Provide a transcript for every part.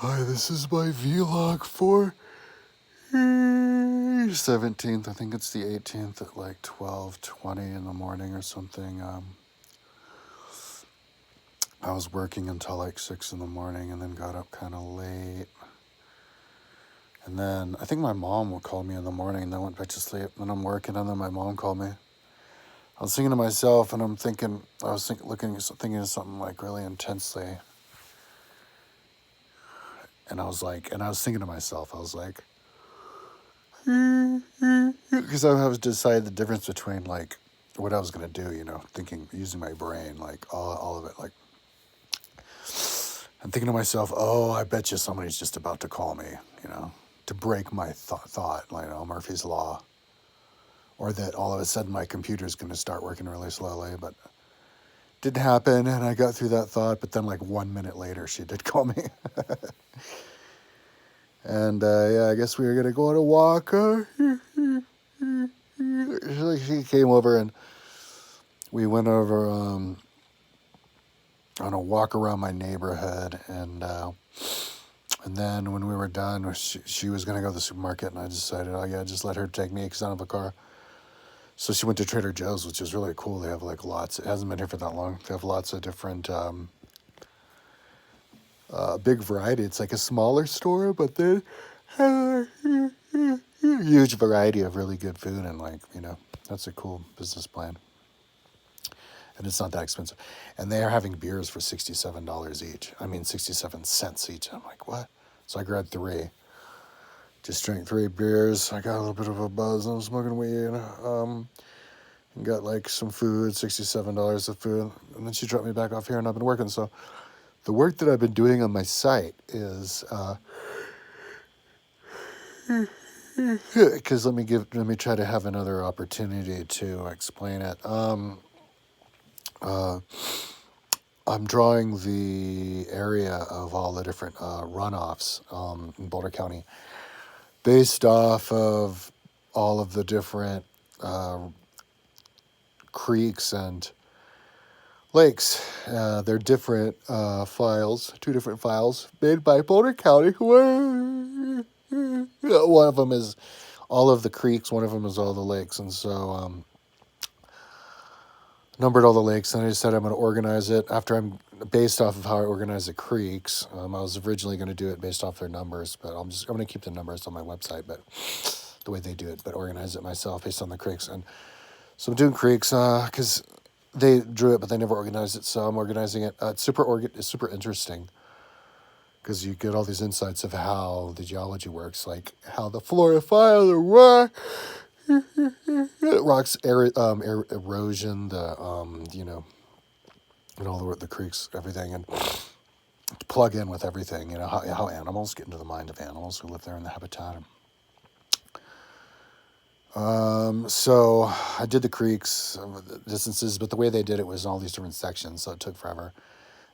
Hi, this is my vlog for 17th. I think it's the 18th at like 12:20 in the morning or something. I was working until like 6 in the morning and then got up kind of late. And then I think my mom would call me in the morning and then went back to sleep. And I'm working and then my mom called me. I was thinking to myself and thinking of something like really intensely. And I was thinking to myself, I was like, because I was decided the difference between like what I was gonna do, thinking using my brain, like all of it, like I'm thinking to myself, oh, I bet you somebody's just about to call me, to break my thought, like Murphy's law, or that all of a sudden my computer's gonna start working really slowly, but didn't happen, and I got through that thought, but then like 1 minute later, she did call me. And yeah, I guess we were gonna go on a walk. She came over and we went over on a walk around my neighborhood, and then when we were done, she was gonna go to the supermarket, and I decided, oh yeah, just let her take me because I don't have a car. So she went to Trader Joe's, which is really cool. They have like lots. It hasn't been here for that long. They have lots of different, big variety. It's like a smaller store, but they have a huge variety of really good food, and that's a cool business plan. And it's not that expensive. And they are having beers for $67 each. I mean, 67 cents each. I'm like, what? So I grabbed 3. Just drank 3 beers. I got a little bit of a buzz. I was smoking weed. And got like some food, $67 of food. And then she dropped me back off here, and I've been working. So the work that I've been doing on my site is, because let me try to have another opportunity to explain it. I'm drawing the area of all the different runoffs in Boulder County based off of all of the different creeks and lakes. They're different files, 2 different files made by Boulder County. One of them is all of the creeks, one of them is all the lakes, and so numbered all the lakes, and I decided I'm going to organize it based off of how I organize the creeks. I was originally going to do it based off their numbers, but I'm going to keep the numbers on my website, but the way they do it, but organize it myself based on the creeks. And so I'm doing creeks because they drew it, but they never organized it, so I'm organizing it. It's super interesting because you get all these insights of how the geology works, like how the flora, fauna, the rock. Rocks, erosion, the and all the creeks, everything, and plug in with everything. How animals get into the mind of animals who live there in the habitat. So I did the creeks, the distances, but the way they did it was in all these different sections, so it took forever.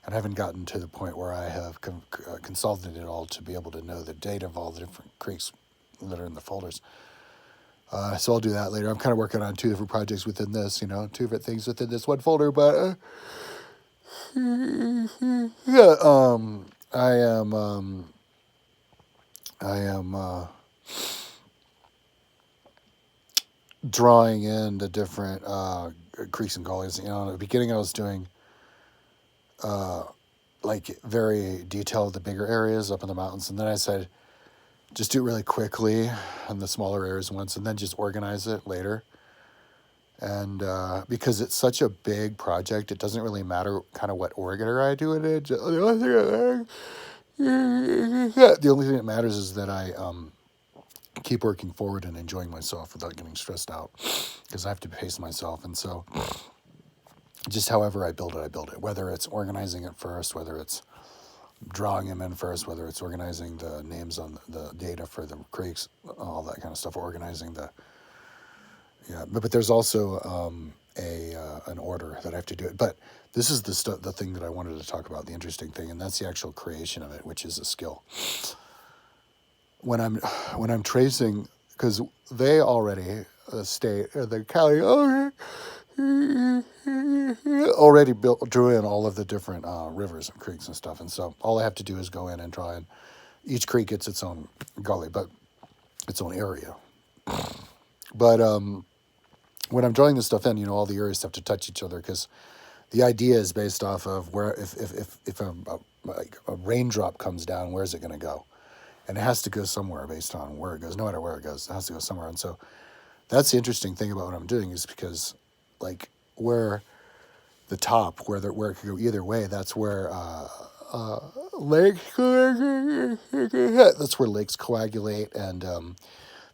And I haven't gotten to the point where I have consolidated it all to be able to know the data of all the different creeks that are in the folders. So I'll do that later. I'm kind of working on 2 different projects within this, 2 different things within this one folder. But yeah, I am drawing in the different creeks and gullies. In the beginning, I was doing like very detailed the bigger areas up in the mountains, and then I said, just do it really quickly in the smaller areas once, and then just organize it later. And because it's such a big project, it doesn't really matter kind of what order I do it in. The only thing that matters is that I keep working forward and enjoying myself without getting stressed out, because I have to pace myself. And so just however I build it, whether it's organizing it first, whether it's drawing them in first, whether it's organizing the names on the data for the creeks, all that kind of stuff, organizing but there's also an order that I have to do it. But this is the thing that I wanted to talk about, the interesting thing, and that's the actual creation of it, which is a skill. When I'm tracing, because they already the county already drew in all of the different rivers and creeks and stuff, and so all I have to do is go in and try and Each creek gets its own gully, but its own area. But when I'm drawing this stuff in, all the areas have to touch each other because the idea is based off of where if like a raindrop comes down, where's it going to go? And it has to go somewhere based on where it goes. No matter where it goes, it has to go somewhere. And so that's the interesting thing about what I'm doing is because, like, where the top, where it could go either way, that's where lakes. That's where lakes coagulate, and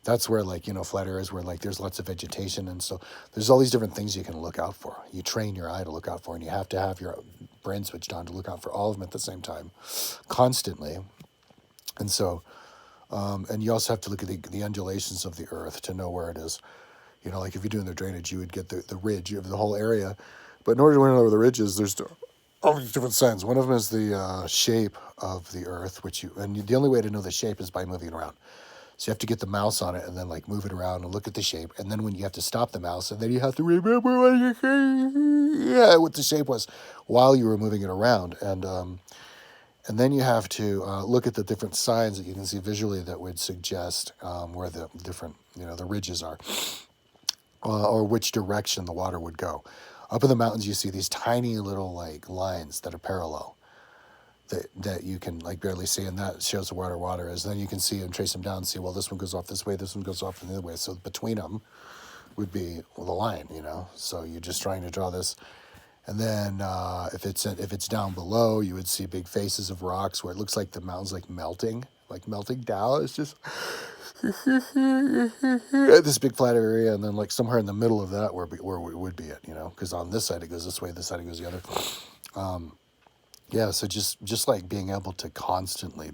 that's where, like, flat areas where, like, there's lots of vegetation, and so there's all these different things you can look out for. You train your eye to look out for, and you have to have your brain switched on to look out for all of them at the same time, constantly. And so, and you also have to look at the undulations of the earth to know where it is. Like if you're doing the drainage, you would get the ridge of the whole area. But in order to know where the ridge is, there's all these different signs. One of them is the shape of the earth, and the only way to know the shape is by moving it around. So you have to get the mouse on it and then like move it around and look at the shape. And then when you have to stop the mouse, and then you have to remember what the shape was while you were moving it around. And then you have to look at the different signs that you can see visually that would suggest where the different, the ridges are, or which direction the water would go. Up in the mountains, you see these tiny little like lines that are parallel that you can like barely see, and that shows where water is. Then you can see and trace them down and see, well, this one goes off this way, this one goes off the other way. So between them would be the line, So you're just trying to draw this. And then if it's down below, you would see big faces of rocks where it looks like the mountain's like melting down. It's just this big flat area, and then like somewhere in the middle of that where it would be it, because on this side it goes this way, this side it goes the other. Yeah, so just like being able to constantly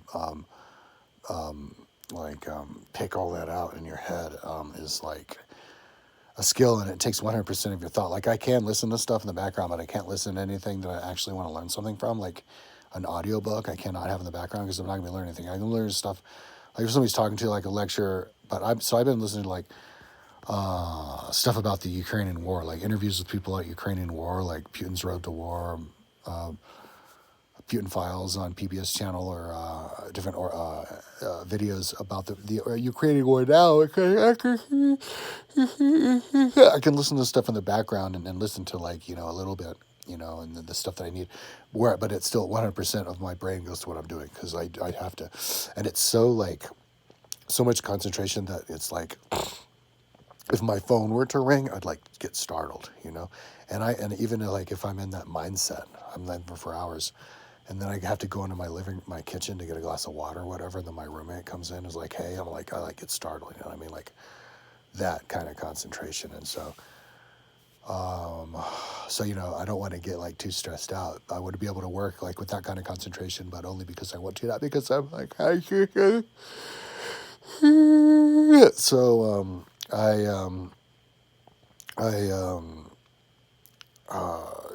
pick all that out in your head is like a skill, and it takes 100% of your thought. Like I can listen to stuff in the background, but I can't listen to anything that I actually want to learn something from, like an audiobook I cannot have in the background because I'm not going to be learning anything. I can learn stuff, like if somebody's talking to like a lecture, but I've been listening to like stuff about the Ukrainian war, like interviews with people at Ukrainian war, like Putin's Road to War, Putin Files on PBS channel, or different videos about the Ukrainian war now. I can listen to stuff in the background and listen to like, a little bit, and the stuff that I need. But it's still 100% of my brain goes to what I'm doing because I have to. And it's so much concentration that it's like, if my phone were to ring, I'd like get startled, And even like if I'm in that mindset, I'm there for hours. And then I have to go into my kitchen to get a glass of water or whatever. And then my roommate comes in and is like, hey, I'm like, I like get startled. You know what I mean? Like that kind of concentration. And so, I don't want to get like too stressed out. I would be able to work like with that kind of concentration, but only because I want to, not because I'm like, so,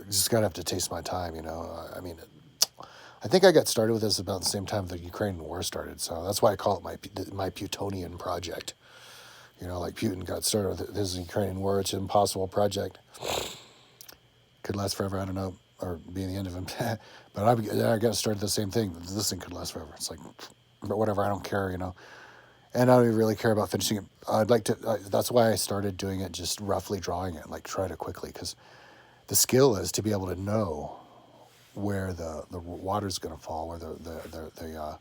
just gotta have to taste my time, I mean, I think I got started with this about the same time the Ukrainian war started, so that's why I call it my Putonian project. Like Putin got started with his Ukrainian war. It's an impossible project. Could last forever, I don't know, or be the end of him. But I got started the same thing. This thing could last forever. It's like, but whatever, I don't care, And I don't even really care about finishing it. I'd like to, that's why I started doing it, just roughly drawing it, like try to quickly, because the skill is to be able to know where the water's going to fall, where the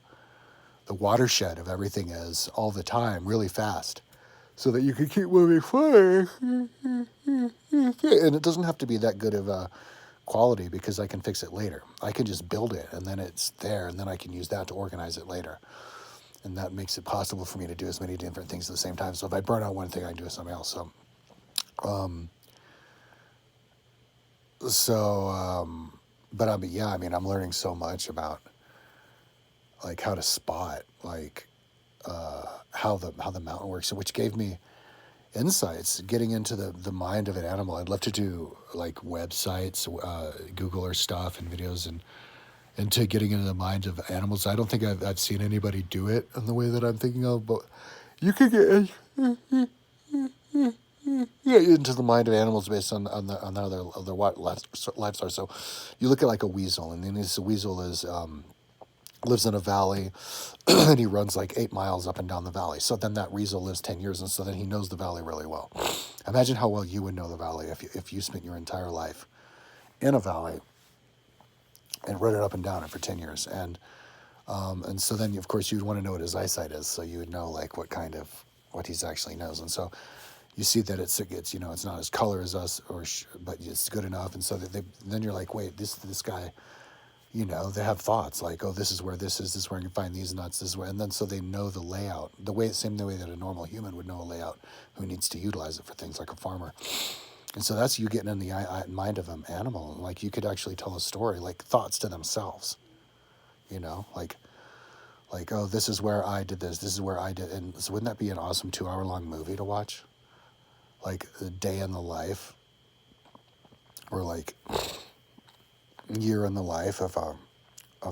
watershed of everything is all the time, really fast, so that you can keep moving forward. And it doesn't have to be that good of a quality because I can fix it later. I can just build it and then it's there, and then I can use that to organize it later. And that makes it possible for me to do as many different things at the same time. So if I burn out one thing, I can do something else. But I'm learning so much about like how to spot like how the mountain works, which gave me insights getting into the mind of an animal. I'd love to do like websites, Google or stuff and videos and into getting into the mind of animals. I don't think I've seen anybody do it in the way that I'm thinking of, but you could get into the mind of animals based on how their lives are. So you look at like a weasel, and then this weasel is lives in a valley, and he runs like 8 miles up and down the valley. So then that weasel lives 10 years, and so then he knows the valley really well. Imagine how well you would know the valley if you spent your entire life in a valley and run it up and down it for 10 years. And so then, of course, you'd want to know what his eyesight is, so you would know like what he's actually knows. And so you see that it's it's not as color as us, but it's good enough. And so then you're like, wait, this guy, they have thoughts like, oh, this is where this is where I can find these nuts, this is where, and then so they know the layout, same way that a normal human would know a layout who needs to utilize it for things like a farmer. And so that's you getting in the mind of an animal. Like you could actually tell a story, like thoughts to themselves, like, oh, this is where I did this is where I did, and so wouldn't that be an awesome 2 hour long movie to watch? Like a day in the life, or like year in the life of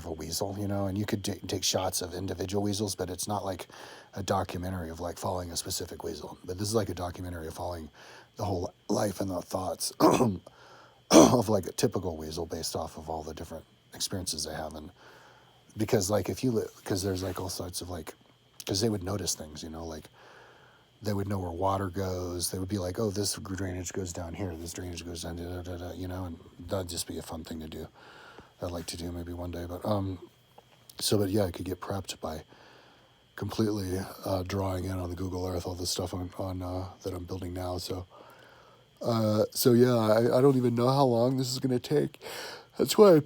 a weasel, and you could take shots of individual weasels, but it's not like a documentary of like following a specific weasel. But this is like a documentary of following the whole life and the thoughts of like a typical weasel based off of all the different experiences they have. And because like because there's like all sorts of like, because they would notice things, like they would know where water goes. They would be like, oh, this drainage goes down here, this drainage goes down, and that'd just be a fun thing to do. I'd like to do maybe one day, but yeah, I could get prepped by completely drawing in on the Google Earth all the stuff on that I'm building now. So yeah, I don't even know how long this is gonna take. That's why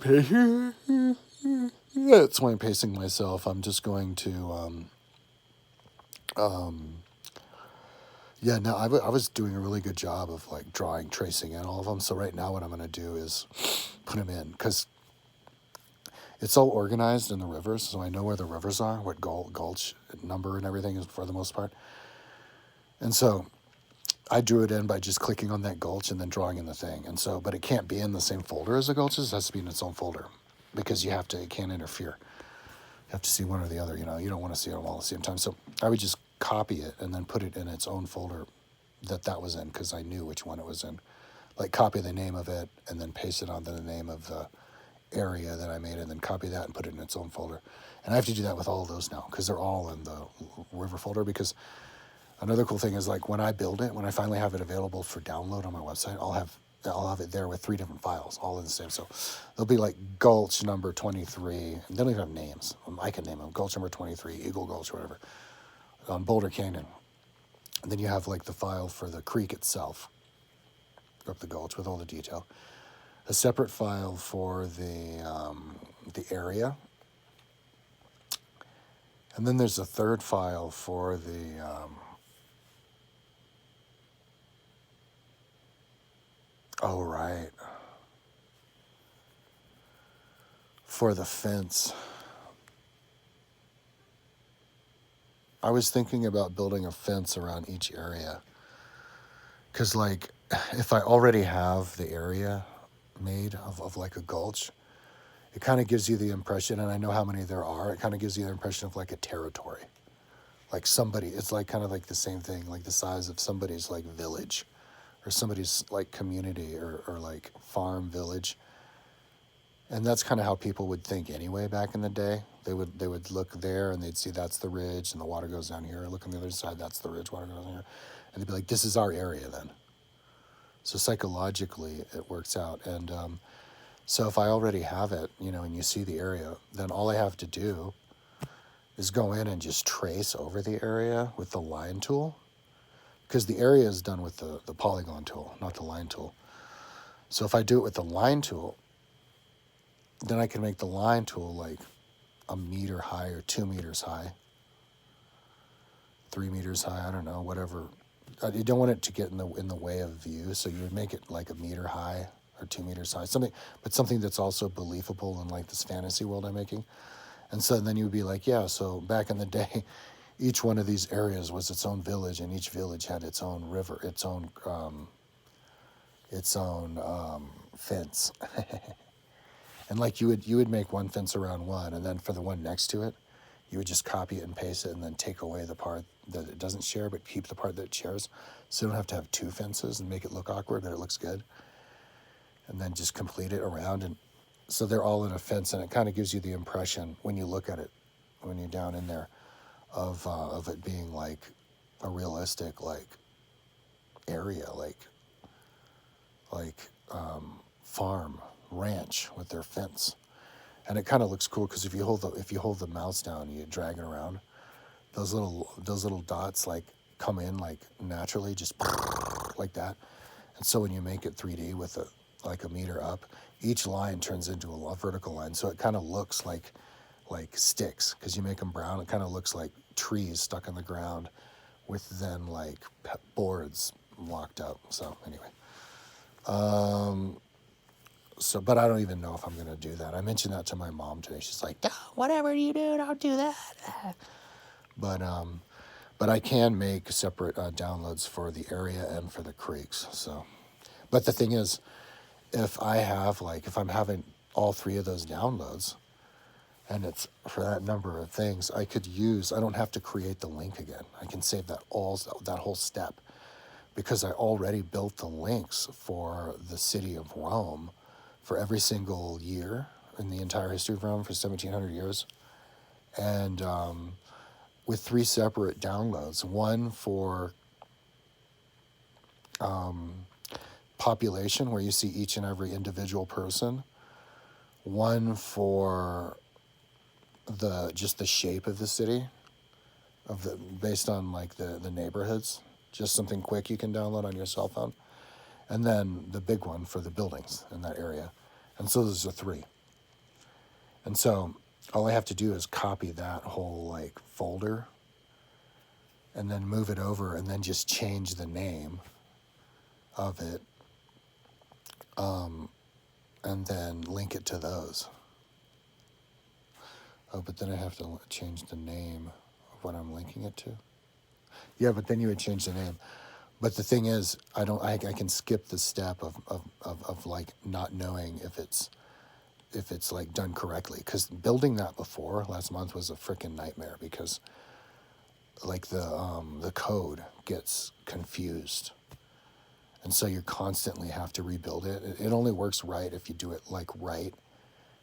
That's why I'm pacing myself. I'm just going to yeah. No, I was doing a really good job of like tracing in all of them. So right now, what I'm gonna do is put them in because it's all organized in the rivers, so I know where the rivers are, what gulch number and everything is for the most part. And so I drew it in by just clicking on that gulch and then drawing in the thing. And so, but it can't be in the same folder as the gulches. It has to be in its own folder because it can't interfere. You have to see one or the other, you don't want to see them all at the same time. So I would just copy it and then put it in its own folder that was in because I knew which one it was in. Like copy the name of it and then paste it onto the name of the area that I made and then copy that and put it in its own folder. And I have to do that with all of those now because they're all in the river folder. Because another cool thing is like when I build it, when I finally have it available for download on my website, I'll have it there with 3 different files, all in the same. So they'll be like Gulch number 23. And they don't even have names. I can name them. Gulch number 23, Eagle Gulch, whatever. Boulder Canyon. And then you have like the file for the creek itself, up the gulch with all the detail. A separate file for the area. And then there's a third file for the oh, right. For the fence. I was thinking about building a fence around each area. Because, like, if I already have the area made of like a gulch, it kind of gives you the impression, and I know how many there are, it kind of gives you the impression of like a territory. Like somebody, it's like kind of like the same thing, like the size of somebody's like village or somebody's like community or like farm village. And that's kind of how people would think anyway back in the day. They would look there and they'd see that's the ridge and the water goes down here. Look on the other side, that's the ridge, water goes down here. And they'd be like, this is our area then. So psychologically, it works out. And so if I already have it, and you see the area, then all I have to do is go in and just trace over the area with the line tool. Because the area is done with the polygon tool, not the line tool. So if I do it with the line tool, then I can make the line tool like a meter high or 2 meters high, 3 meters high, I don't know, whatever. You don't want it to get in the way of view, so you would make it like a meter high or 2 meters high, something that's also believable in like this fantasy world I'm making. And so then you would be like, yeah, so back in the day, each one of these areas was its own village, and each village had its own river, its own fence. And like you would make one fence around one, and then for the one next to it, you would just copy it and paste it and then take away the part that it doesn't share, but keep the part that it shares. So you don't have to have 2 fences and make it look awkward, but it looks good. And then just complete it around. And So they're all in a fence, and it kind of gives you the impression when you look at it, when you're down in there, of it being like a realistic like area, like farm ranch with their fence, and it kind of looks cool because if you hold the mouse down, you drag it around, those little dots like come in like naturally, just like that. And so when you make it 3D with a meter up, each line turns into a vertical line. So it kind of looks like sticks because you make them brown. It kind of looks like trees stuck in the ground with then like boards locked up. So anyway, so but I don't even know if I'm gonna do that. I mentioned that to my mom today. She's like, "No, whatever you do, don't do that." But I can make separate downloads for the area and for the creeks. So, but the thing is, if I'm having all three of those downloads, and it's for that number of things, I don't have to create the link again. I can save that whole step because I already built the links for the city of Rome for every single year in the entire history of Rome for 1700 years. And with three separate downloads, one for population, where you see each and every individual person, one for just the shape of the city, based on like the neighborhoods, just something quick you can download on your cell phone, and then the big one for the buildings in that area. And so those are three. And so all I have to do is copy that whole like folder and then move it over and then just change the name of it, and then link it to those. Oh, but then I have to change the name of what I'm linking it to. Yeah, but then you would change the name. But the thing is, I can skip the step of like not knowing if it's like done correctly, because building that before last month was a freaking nightmare because like the code gets confused, and so you constantly have to rebuild it. It only works right if you do it like right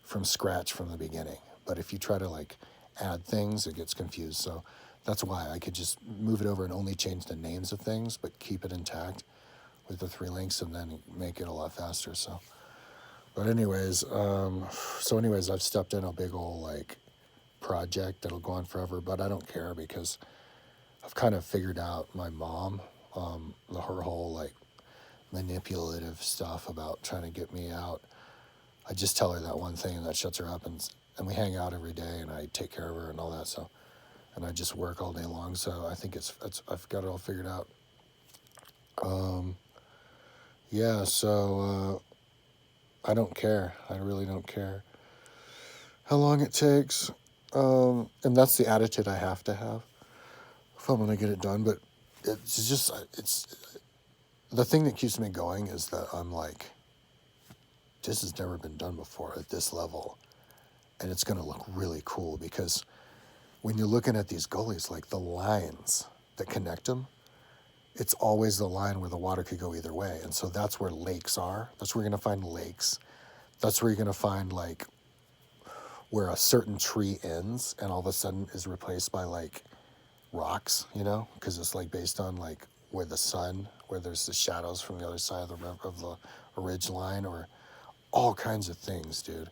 from scratch from the beginning. But if you try to like add things, it gets confused. So that's why I could just move it over and only change the names of things, but keep it intact with the three links and then make it a lot faster. So, but anyways, I've stepped in a big old like project that'll go on forever, but I don't care because I've kind of figured out my mom, her whole like manipulative stuff about trying to get me out. I just tell her that one thing and that shuts her up, and we hang out every day and I take care of her and all that. So, and I just work all day long. So I think I've got it all figured out. Yeah. So I don't care. I really don't care how long it takes. And that's the attitude I have to have if I'm gonna get it done. But it's the thing that keeps me going is that I'm like, this has never been done before at this level, and it's gonna look really cool because when you're looking at these gullies, like the lines that connect them, it's always the line where the water could go either way. And so that's where lakes are. That's where you're going to find lakes. That's where you're going to find like where a certain tree ends and all of a sudden is replaced by like rocks, because it's like based on like where there's the shadows from the other side of the ridge line, or all kinds of things, dude,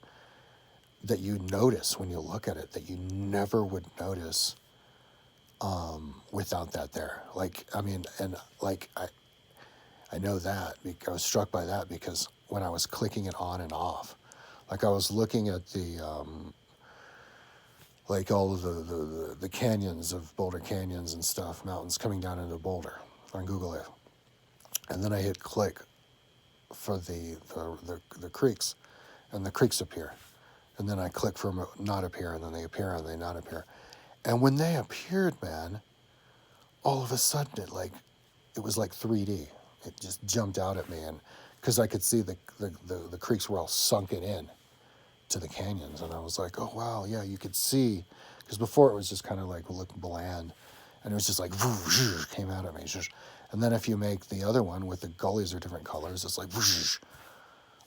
that you notice when you look at it that you never would notice without that there. Like, I mean, and like I know that I was struck by that because when I was clicking it on and off, like I was looking at the like all of the canyons of Boulder canyons and stuff, mountains coming down into Boulder on Google Earth, and then I hit click for the creeks, and the creeks appear, and then I click for them not appear, and then they appear and they not appear, and when they appeared, man, all of a sudden it was like 3D. It just jumped out at me, and because I could see the creeks were all sunken in to the canyons, and I was like, oh wow, yeah, you could see, because before it was just kind of like looked bland, and it was just like came out at me, and then if you make the other one with the gullies are different colors, it's like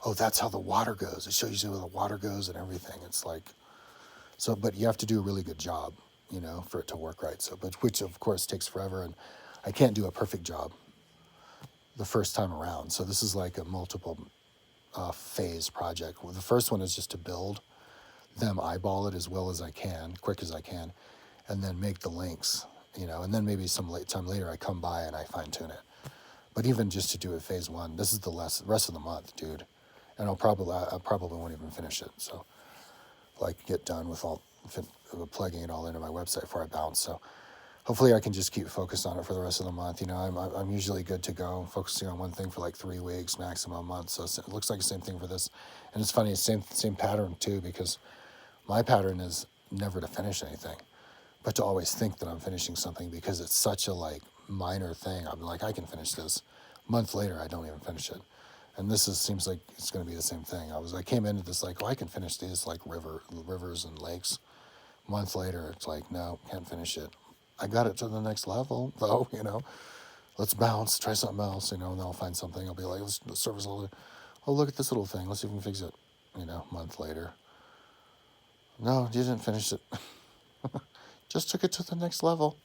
oh, that's how the water goes. It shows you where the water goes and everything. It's like, so, but you have to do a really good job, you know, for it to work right. So, but which of course takes forever, and I can't do a perfect job the first time around. So this is like a multiple phase project. Well, the first one is just to build them, eyeball it as well as I can, quick as I can, and then make the links, you know, and then maybe some late time later I come by and I fine tune it. But even just to do it phase one, this is the rest of the month, dude, and I probably won't even finish it. So like get done with plugging it all into my website before I bounce. So hopefully I can just keep focused on it for the rest of the month. You know, I'm usually good to go, focusing on one thing for like 3 weeks, maximum a month. So it looks like the same thing for this. And it's funny, same pattern too, because my pattern is never to finish anything, but to always think that I'm finishing something because it's such a like minor thing. I'm like, I can finish this. A month later, I don't even finish it. And seems like it's going to be the same thing. I came into this like, oh, I can finish these like rivers and lakes. A month later, it's like, no, can't finish it. I got it to the next level, though, you know. Let's bounce, try something else, you know, and then I'll find something. I'll be like, let's service all the, oh, look at this little thing. Let's see if we can fix it, you know, a month later. No, you didn't finish it. Just took it to the next level.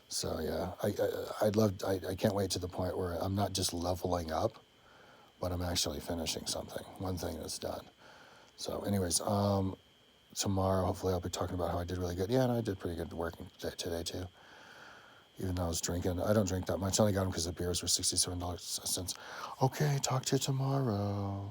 So, yeah, I can't wait to the point where I'm not just leveling up, but I'm actually finishing something, one thing that's done. So, anyways, tomorrow, hopefully I'll be talking about how I did really good. Yeah, and I did pretty good working today too. Even though I was drinking. I don't drink that much. I only got them because the beers were $67 cents. Okay, talk to you tomorrow.